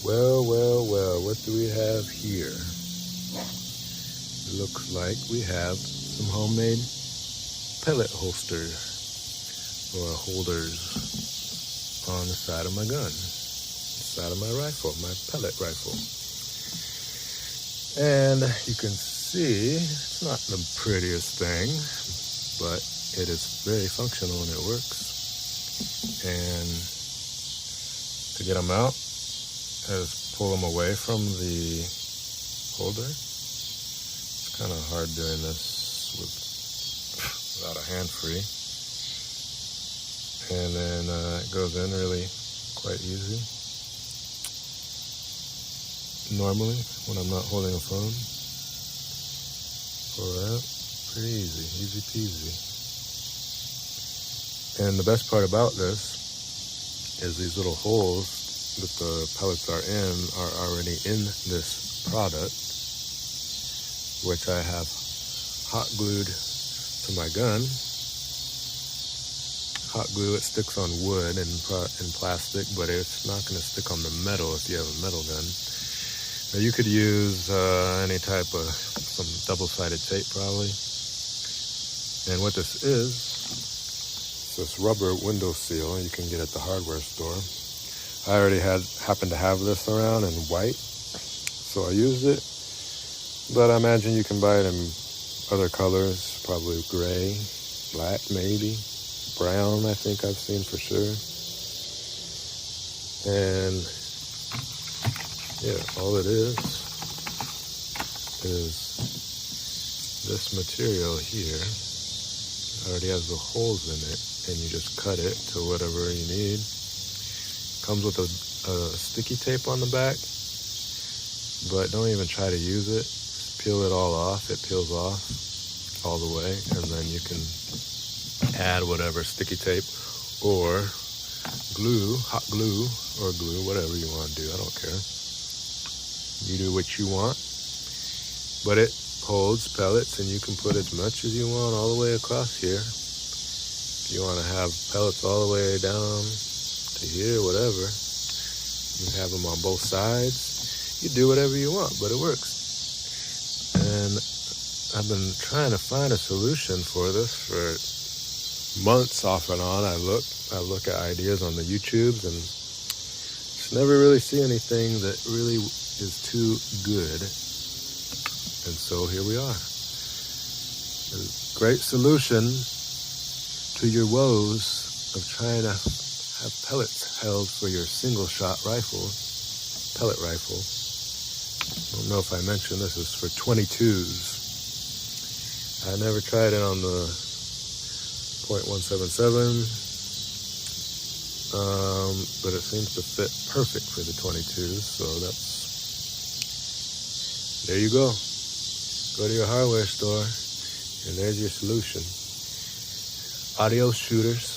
Well, what do we have here? It looks like we have some homemade pellet holsters or holders on the side of my gun, the side of my rifle, my pellet rifle. And you can see it's not the prettiest thing, but it is very functional and it works. And to get them out, I just pull them away from the holder. It's kind of hard doing this without a hand free. And then it goes in really quite easy. Normally, when I'm not holding a phone. Pull it out, pretty easy peasy. And the best part about this is these little holes that the pellets are in are already in this product, which I have hot glued to my gun. Hot glue, it sticks on wood and plastic, but it's not going to stick on the metal if you have a metal gun. Now you could use any type of some double-sided tape probably. And what this is, it's this rubber window seal you can get at the hardware store. I already happened to have this around in white, so I used it. But I imagine you can buy it in other colors, probably gray, black maybe. Brown, I think I've seen for sure. And yeah, all it is this material here. It already has the holes in it, and you just cut it to whatever you need. Comes with a sticky tape on the back, but don't even try to use it. Just peel it all off. It peels off all the way, and then you can add whatever sticky tape or glue, hot glue or glue, whatever you want to do. I don't care. You do what you want. But it holds pellets, and you can put as much as you want all the way across here. If you want to have pellets all the way down to here, whatever, you have them on both sides. You do whatever you want, but it works. And I've been trying to find a solution for this for months off and on. I look at ideas on the YouTubes and just never really see anything that really is too good. And so here we are. A great solution to your woes of trying to have pellets held for your single shot rifle, pellet rifle. I don't know if I mentioned this is for 22s. I never tried it on the .177, but it seems to fit perfect for the 22s, so there you go. Go to your hardware store, and there's your solution. Adios, shooters.